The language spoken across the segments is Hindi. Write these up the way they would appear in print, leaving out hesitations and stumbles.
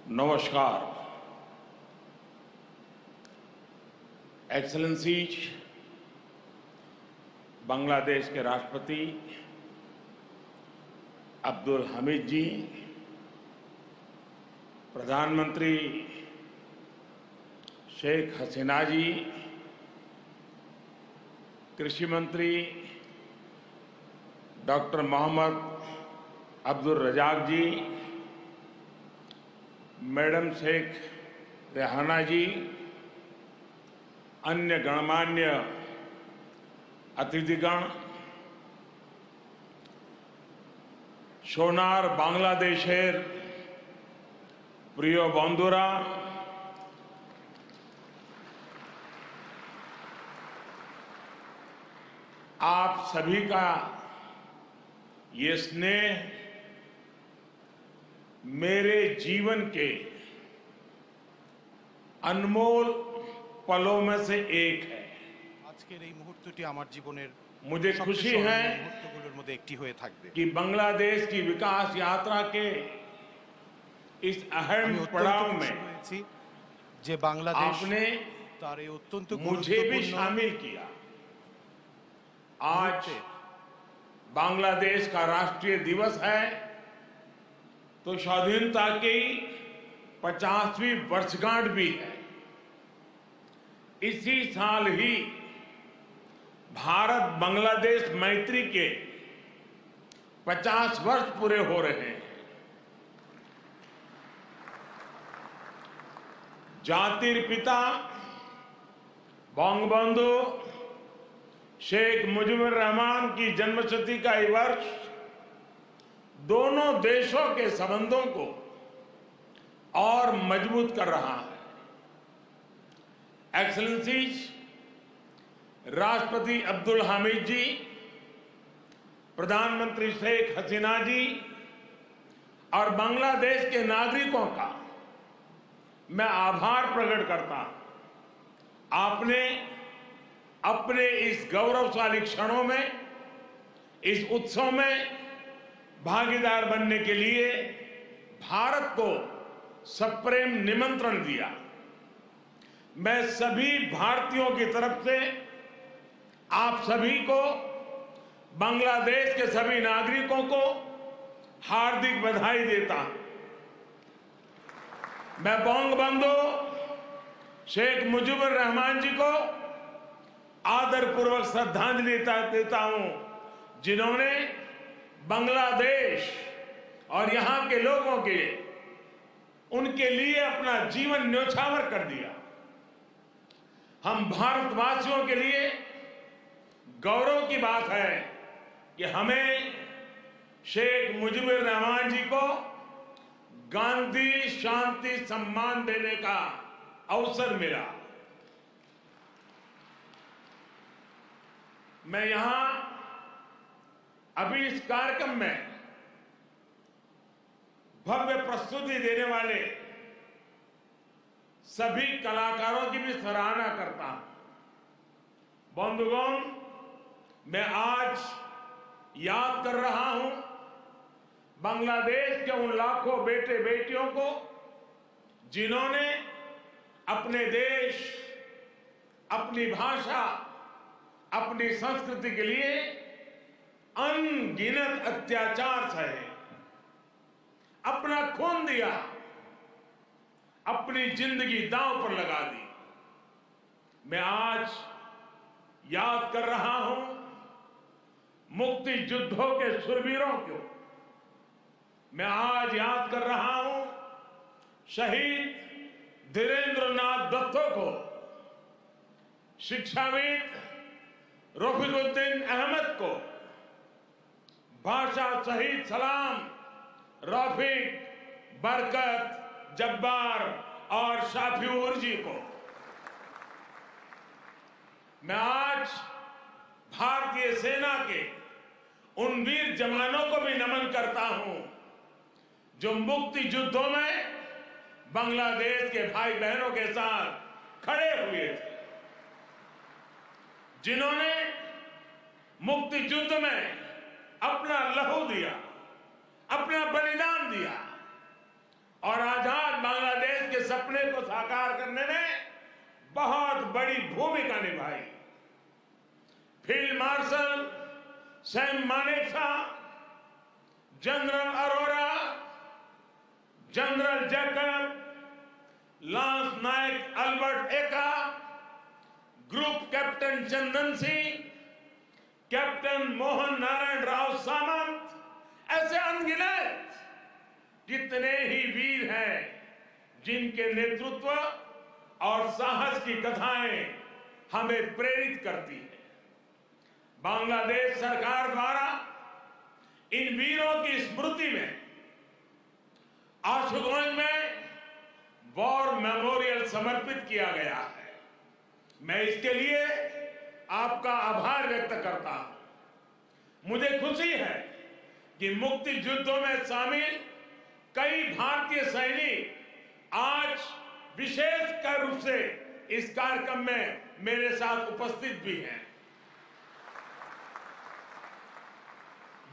नमस्कार। एक्सेलेंसीज, बांग्लादेश के राष्ट्रपति अब्दुल हमीद जी, प्रधानमंत्री शेख हसीना जी, कृषि मंत्री डॉक्टर मोहम्मद अब्दुल रजाक जी, मैडम शेख रेहाना जी, अन्य गणमान्य अतिथिगण, सोनार बांग्लादेशेर प्रिय बंधुरा, आप सभी का ये स्नेह मेरे जीवन के अनमोल पलों में से एक है। আজকের এই মুহূর্তটি আমার জীবনের मुझे खुशी है মুহূর্তগুলোর মধ্যে একটি হয়ে থাকবে। कि बांग्लादेश की विकास यात्रा के इस अहम আমি पड़ाव অত্যন্ত में খুশি হয়েছি যে বাংলাদেশ आपने তার এই অত্যন্ত मुझे भी গুরুত্বপূর্ণ शामिल किया। आज बांग्लादेश का राष्ट्रीय दिवस है तो स्वाधीनता की 50वीं वर्षगांठ भी है। इसी साल ही भारत बांग्लादेश मैत्री के 50 वर्ष पूरे हो रहे हैं। जातिर पिता बंगबंधु शेख मुजीबुर रहमान की जन्मशती का ये वर्ष दोनों देशों के संबंधों को और मजबूत कर रहा है। एक्सेलेंसीज, राष्ट्रपति अब्दुल हामिद जी, प्रधानमंत्री शेख हसीना जी और बांग्लादेश के नागरिकों का मैं आभार प्रकट करता हूं। आपने अपने इस गौरवशाली क्षणों में, इस उत्सव में भागीदार बनने के लिए भारत को सप्रेम निमंत्रण दिया। मैं सभी भारतीयों की तरफ से आप सभी को, बांग्लादेश के सभी नागरिकों को हार्दिक बधाई देता हूं। मैं बंगबंधु शेख मुजीबुर रहमान जी को आदरपूर्वक श्रद्धांजलि देता हूं, जिन्होंने बांग्लादेश और यहां के लोगों के उनके लिए अपना जीवन न्यौछावर कर दिया। हम भारतवासियों के लिए गौरव की बात है कि हमें शेख मुजीबुर रहमान जी को गांधी शांति सम्मान देने का अवसर मिला। मैं यहां अभी इस कार्यक्रम में भव्य प्रस्तुति देने वाले सभी कलाकारों की भी सराहना करता हूं। बंधुगण, मैं आज याद कर रहा हूं बांग्लादेश के उन लाखों बेटे बेटियों को जिन्होंने अपने देश, अपनी भाषा, अपनी संस्कृति के लिए अनगिनत अत्याचार सहे, अपना खून दिया, अपनी जिंदगी दांव पर लगा दी। मैं आज याद कर रहा हूं मुक्ति युद्धों के शूरवीरों को। मैं आज याद कर रहा हूं शहीद धीरेंद्रनाथ दत्तो को, शिक्षाविद रफीकुद्दीन अहमद को, भाषा शहीद सलाम, रफीक, बरकत, जब्बार और शाफिउर जी को। मैं आज भारतीय सेना के उन वीर जवानों को भी नमन करता हूं जो मुक्ति युद्धों में बांग्लादेश के भाई बहनों के साथ खड़े हुए थे, जिन्होंने मुक्ति युद्ध में अपना लहू दिया, अपना बलिदान दिया और आजाद बांग्लादेश के सपने को साकार करने में बहुत बड़ी भूमिका निभाई। Field marshal Sam Manekshaw, general Arora, general Jacob, lance naik Albert Ekka, group captain Chandan Singh, captain Mohan Narayan Rao Samant, ऐसे अनगिनत जितने ही वीर हैं जिनके नेतृत्व और साहस की कथाएं हमें प्रेरित करती हैं। बांग्लादेश सरकार द्वारा इन वीरों की स्मृति में आशुगंज में वॉर मेमोरियल समर्पित किया गया है। मैं इसके लिए आपका आभार व्यक्त करता हूं। मुझे खुशी है कि मुक्ति युद्धों में शामिल कई भारतीय सैनिक आज विशेष रूप से इस कार्यक्रम में मेरे साथ उपस्थित भी हैं।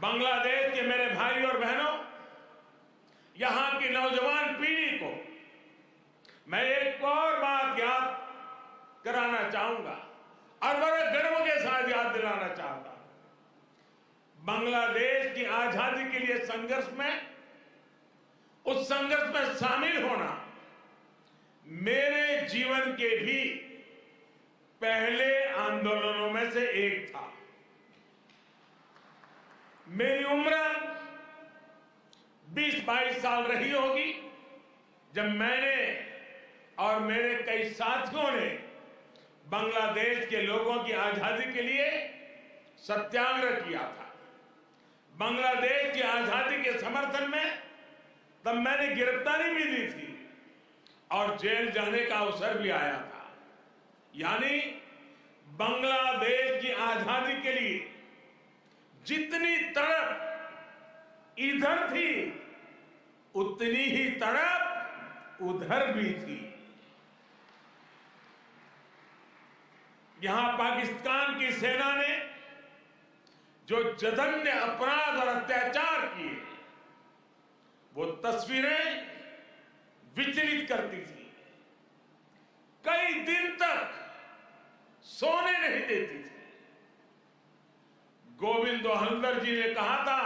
बांग्लादेश के मेरे भाई और बहनों, यहां की नौजवान पीढ़ी को मैं एक और बात याद कराना चाहूंगा और बड़े गर्व के साथ याद दिलाना चाहता हूं। बांग्लादेश की आजादी के लिए संघर्ष में, उस संघर्ष में शामिल होना मेरे जीवन के भी पहले आंदोलनों में से एक था। मेरी उम्र 20-22 साल रही होगी जब मैंने और मेरे कई साथियों ने बांग्लादेश के लोगों की आजादी के लिए सत्याग्रह किया था। बांग्लादेश की आजादी के समर्थन में तब मैंने गिरफ्तारी भी दी थी और जेल जाने का अवसर भी आया था। यानी बांग्लादेश की आजादी के लिए जितनी तड़प इधर थी उतनी ही तड़प उधर भी थी। यहां पाकिस्तान की सेना ने जो जघन्य अपराध और अत्याचार किए वो तस्वीरें विचलित करती थी। कई दिन तक सोने नहीं देती थी। गोविंदो हल्दर जी ने कहा था,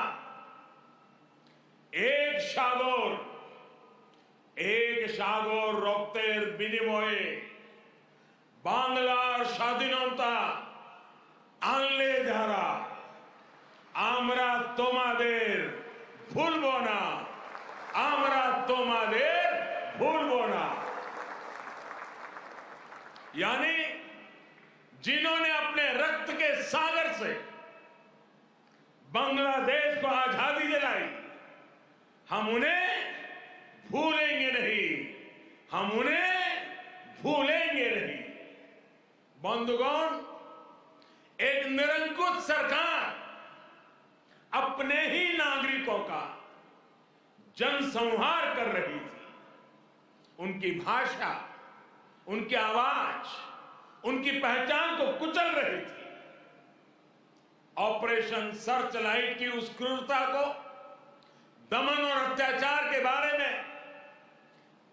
एक সাগর রক্তের বিনিময়ে বাংলার স্বাধীনতা আনলে যারা, আমরা তোমাদের ভুলবো না, আমরা তোমাদের ভুলবো না। यानी जिन्होंने अपने रक्त के सागर से बांग्लादेश को आजादी दिलाई, हम उन्हें भूलेंगे नहीं, हम उन्हें भूलेंगे नहीं। बंधुगण, एक निरंकुश सरकार अपने ही नागरिकों का जनसंहार कर रही थी। उनकी भाषा, उनकी आवाज, उनकी पहचान को कुचल रही थी। ऑपरेशन सर्चलाइट की उस क्रूरता को, दमन और अत्याचार के बारे में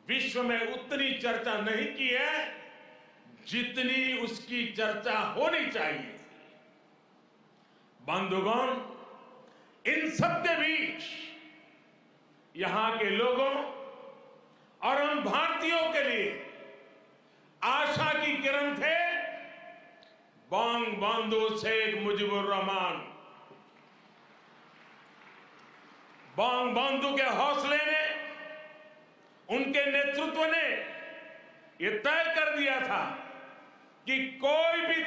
विश्व में उतनी चर्चा नहीं की है जितनी उसकी चर्चा होनी चाहिए थी। बंधुगण, इन सबके बीच यहां के लोगों और हम भारतीयों के लिए आशा की किरण थे बंगबंधु शेख मुजीबुर रहमान। बंगबंधु के हौसले ने, उनके नेतृत्व ने यह तय कर दिया था कि कोई भी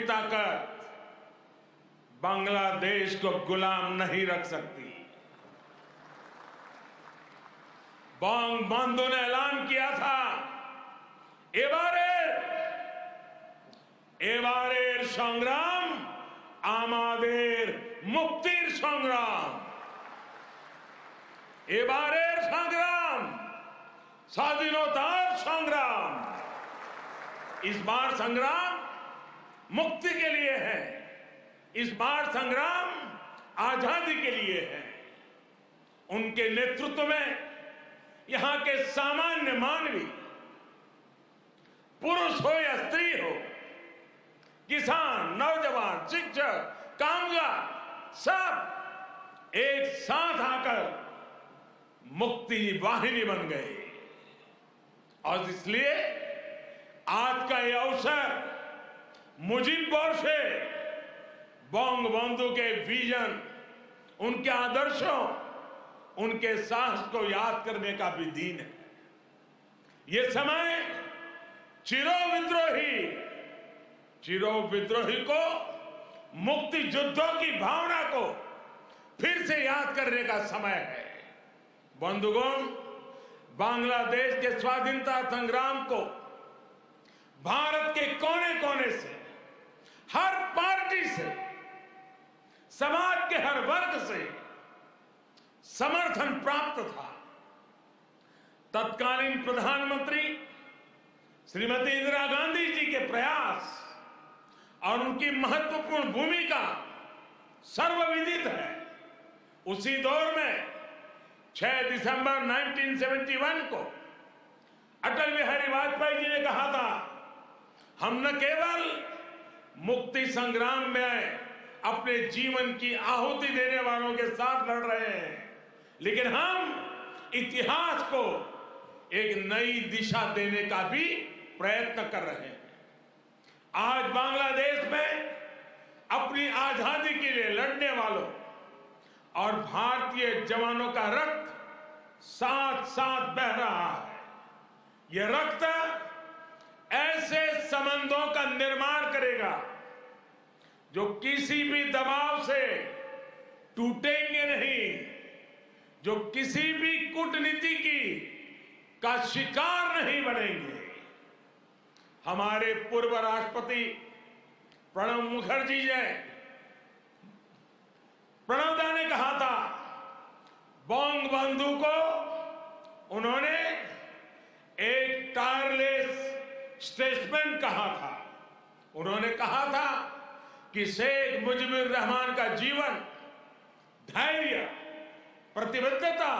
ताकत बांग्लादेश को गुलाम नहीं रख सकती। बंगबंधु ने ऐलान किया था, এবারের সংগ্রাম আমাদের মুক্তির সংগ্রাম। এবারের সংগ্রাম স্বাধীনতার সংग्राम। इस बार संग्राम मुक्ति के लिए है, इस बार संग्राम आजादी के लिए है। उनके नेतृत्व में यहां के सामान्य मानवी, पुरुष हो या स्त्री हो, किसान, नौजवान, शिक्षक, कामगार, सब एक साथ आकर मुक्ति वाहिनी बन गए। और इसलिए आज का यह अवसर मुजीब बोरसे बंगबंधु के विजन, उनके आदर्शों, उनके साहस को याद करने का भी दिन है। ये समय चिरो विद्रोही को, मुक्ति युद्धों की भावना को फिर से याद करने का समय है। बंधुगण, बांग्लादेश के स्वाधीनता संग्राम को भारत के कोने कोने से, हर पार्टी से, समाज के हर वर्ग से समर्थन प्राप्त था। तत्कालीन प्रधानमंत्री श्रीमती इंदिरा गांधी जी के प्रयास और उनकी महत्वपूर्ण भूमिका सर्वविदित है। उसी दौर में 6 दिसंबर 1971 को अटल बिहारी वाजपेयी जी ने कहा था, हम न केवल मुक्ति संग्राम में अपने जीवन की आहुति देने वालों के साथ लड़ रहे हैं, लेकिन हम इतिहास को एक नई दिशा देने का भी प्रयत्न कर रहे हैं। आज बांग्लादेश में अपनी आजादी के लिए लड़ने वालों और भारतीय जवानों का रक्त साथ साथ बह रहा है। यह रक्त ऐसे संबंधों का निर्माण करेगा जो किसी भी दबाव से टूटेंगे नहीं, जो किसी भी कूटनीति का शिकार नहीं बनेंगे। हमारे पूर्व राष्ट्रपति प्रणब मुखर्जी ने, प्रणब दा ने कहा था, बंगबंधु को उन्होंने एक टायरलेस स्टेटसमैन कहा था। उन्होंने कहा था कि शेख मुजीबुर रहमान का जीवन धैर्य, प्रतिबद्धता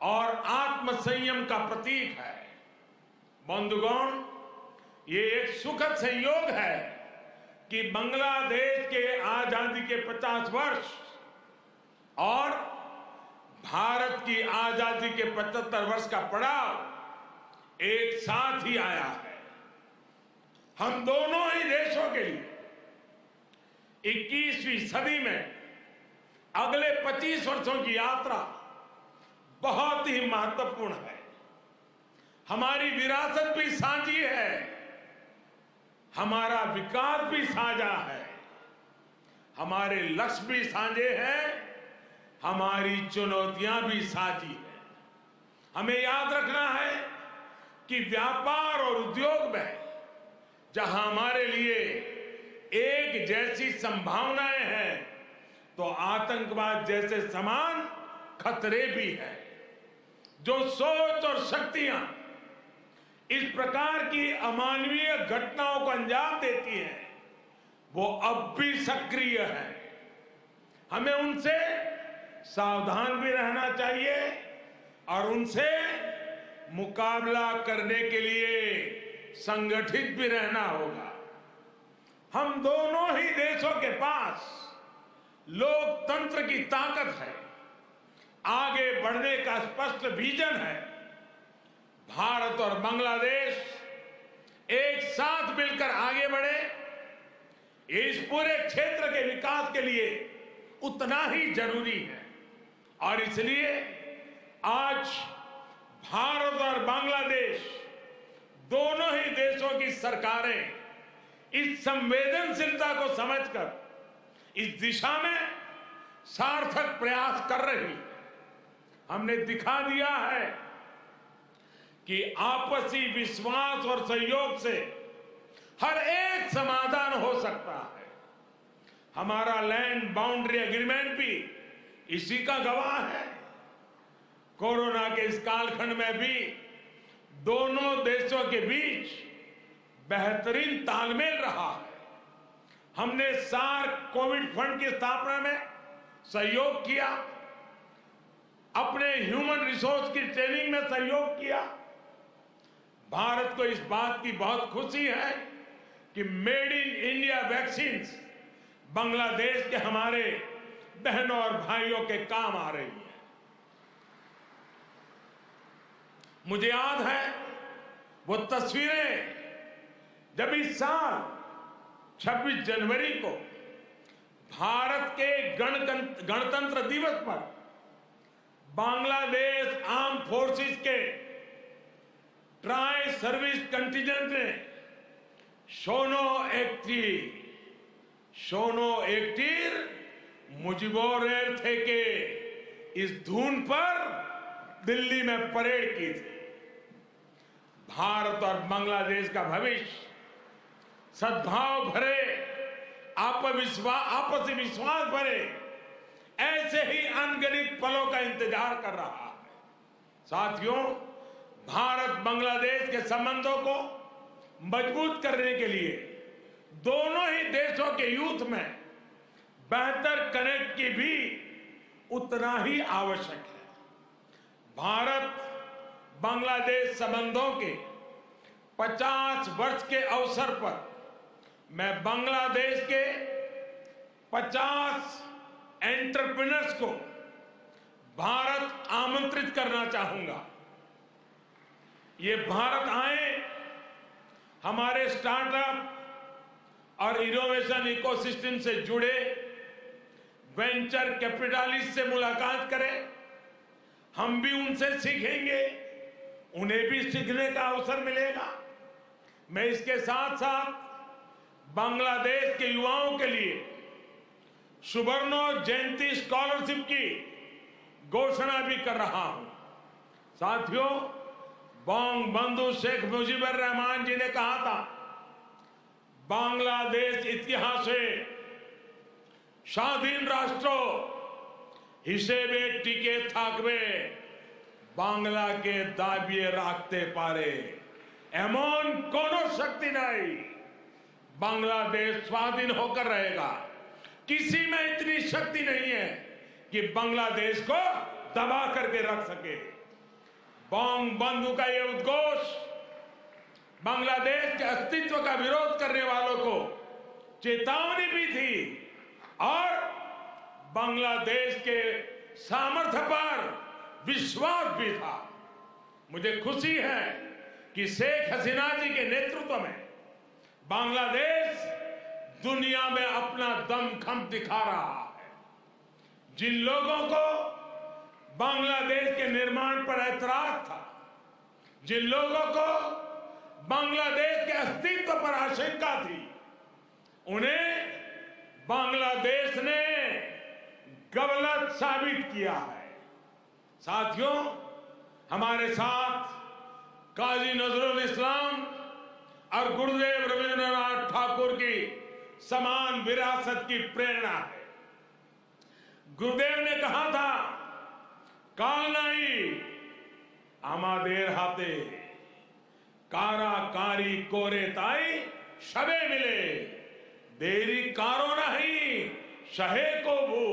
और आत्मसंयम का प्रतीक है। बंधुगण, ये एक सुखद संयोग है कि बांग्लादेश के आजादी के 50 वर्ष और भारत की आजादी के 75 वर्ष का पड़ाव एक साथ ही आया है। हम दोनों ही देशों के लिए 21वीं सदी में अगले 25 वर्षों की यात्रा बहुत ही महत्वपूर्ण है। हमारी विरासत भी साझी है, हमारा विकास भी साझा है, हमारे लक्ष्य भी साझे हैं, हमारी चुनौतियां भी साझी हैं। हमें याद रखना है कि व्यापार और उद्योग में जहां हमारे लिए एक जैसी संभावनाएं हैं, तो आतंकवाद जैसे समान खतरे भी हैं। जो सोच और शक्तियां इस प्रकार की अमानवीय घटनाओं को अंजाम देती हैं, वो अब भी सक्रिय है। हमें उनसे सावधान भी रहना चाहिए और उनसे मुकाबला करने के लिए संगठित भी रहना होगा। हम दोनों ही देशों के पास लोकतंत्र की ताकत है, आगे बढ़ने का स्पष्ट विजन है। भारत और बांग्लादेश एक साथ मिलकर आगे बढ़े, इस पूरे क्षेत्र के विकास के लिए उतना ही जरूरी है। और इसलिए आज भारत और बांग्लादेश दोनों ही देशों की सरकारें इस संवेदनशीलता को समझकर इस दिशा में सार्थक प्रयास कर रही है। हमने दिखा दिया है कि आपसी विश्वास और सहयोग से हर एक समाधान हो सकता है। हमारा लैंड बाउंड्री एग्रीमेंट भी इसी का गवाह है। कोरोना के इस कालखंड में भी दोनों देशों के बीच बेहतरीन तालमेल रहा है। हमने सार्क कोविड फंड की स्थापना में सहयोग किया। अपने ह्यूमन रिसोर्स की ट्रेनिंग में सहयोग किया। भारत को इस बात की बहुत खुशी है कि made in India vaccines Bangladesh के हमारे बहनों और भाइयों के काम आ रही है। मुझे याद है वो तस्वीरें जब इस साल 26 जनवरी को भारत के गणतंत्र दिवस पर बांग्लादेश आर्म फोर्सेस के ट्राई सर्विस कंटिजेंट ने शोनो एक्टिर मुजिबोर थे के इस धुन पर दिल्ली में परेड की थी। भारत और बांग्लादेश का भविष्य सद्भाव भरे, आपसी विश्वास भरे ऐसे ही अनगिनत पलों का इंतजार कर रहा है। साथियों, भारत बांग्लादेश के संबंधों को मजबूत करने के लिए दोनों ही देशों के यूथ में बेहतर कनेक्ट की भी उतना ही आवश्यक है। भारत बांग्लादेश संबंधों के 50 वर्ष के अवसर पर मैं बांग्लादेश के 50 एंटरप्रेन्योर्स को भारत आमंत्रित करना चाहूंगा। ये भारत आए, हमारे स्टार्टअप और इनोवेशन इकोसिस्टम से जुड़े वेंचर कैपिटलिस्ट से मुलाकात करें। हम भी उनसे सीखेंगे, उन्हें भी सीखने का अवसर मिलेगा। मैं इसके साथ साथ बांग्लादेश के युवाओं के लिए सुवर्णो जयंती स्कॉलरशिप की घोषणा भी कर रहा हूं। साथियों, बंगबंधु शेख मुजीबुर रहमान जी ने कहा था, बांग्लादेश इतिहासे স্বাধীন রাষ্ট্র হিসেবে টিকে থাকবে বাংলাকে দাবিয়ে রাখতে পারে এমন কোনো শক্তি নাই। बांग्लादेश स्वाधीन होकर रहेगा। किसी में इतनी शक्ति नहीं है कि बांग्लादेश को दबा करके रख सके। बंगबंधु का ये उद्घोष बांग्लादेश के अस्तित्व का विरोध करने वालों को चेतावनी भी थी और बांग्लादेश के सामर्थ्य पर विश्वास भी था। मुझे खुशी है कि शेख हसीना जी के नेतृत्व में बांग्लादेश दुनिया में अपना दमखम दिखा रहा है। जिन लोगों को बांग्लादेश के निर्माण पर ऐतराज था, जिन लोगों को बांग्लादेश के अस्तित्व पर आशंका थी, उन्हें बांग्लादेश ने गलत साबित किया है। साथियों, हमारे साथ काजी नजरुल इस्लाम और गुरुदेव रविंद्रनाथ ठाकुर की समान विरासत की प्रेरणा है। गुरुदेव ने कहा था, काल नहीं आमादेर हाथे काराकारी कोरे ताई शबे मिले देरी कारो नहीं शहे को भू।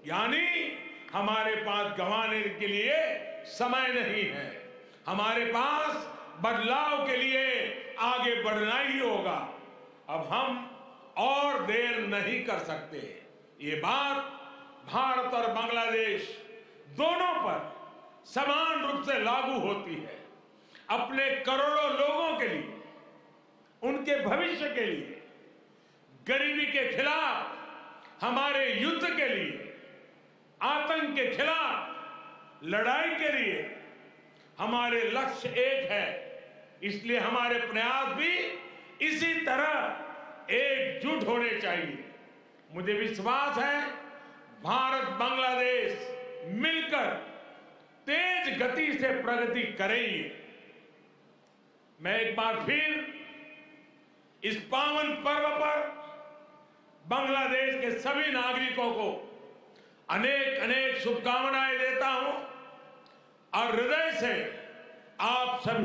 यानी हमारे पास गंवाने के लिए समय नहीं है, हमारे पास बदलाव के लिए आगे बढ़ना ही होगा। अब हम और देर नहीं कर सकते। ये बात भारत और बांग्लादेश दोनों पर समान रूप से लागू होती है। अपने करोड़ों लोगों के लिए, उनके भविष्य के लिए, गरीबी के खिलाफ हमारे युद्ध के लिए, आतंक के खिलाफ लड़ाई के लिए हमारे लक्ष्य एक है। इसलिए हमारे प्रयास भी इसी तरह एकजुट होने चाहिए। मुझे विश्वास है भारत बांग्लादेश मिलकर तेज गति से प्रगति करेंगे। मैं एक बार फिर इस पावन पर्व पर बांग्लादेश के सभी नागरिकों को अनेक अनेक शुभकामनाएं देता हूं और हृदय से आप सभी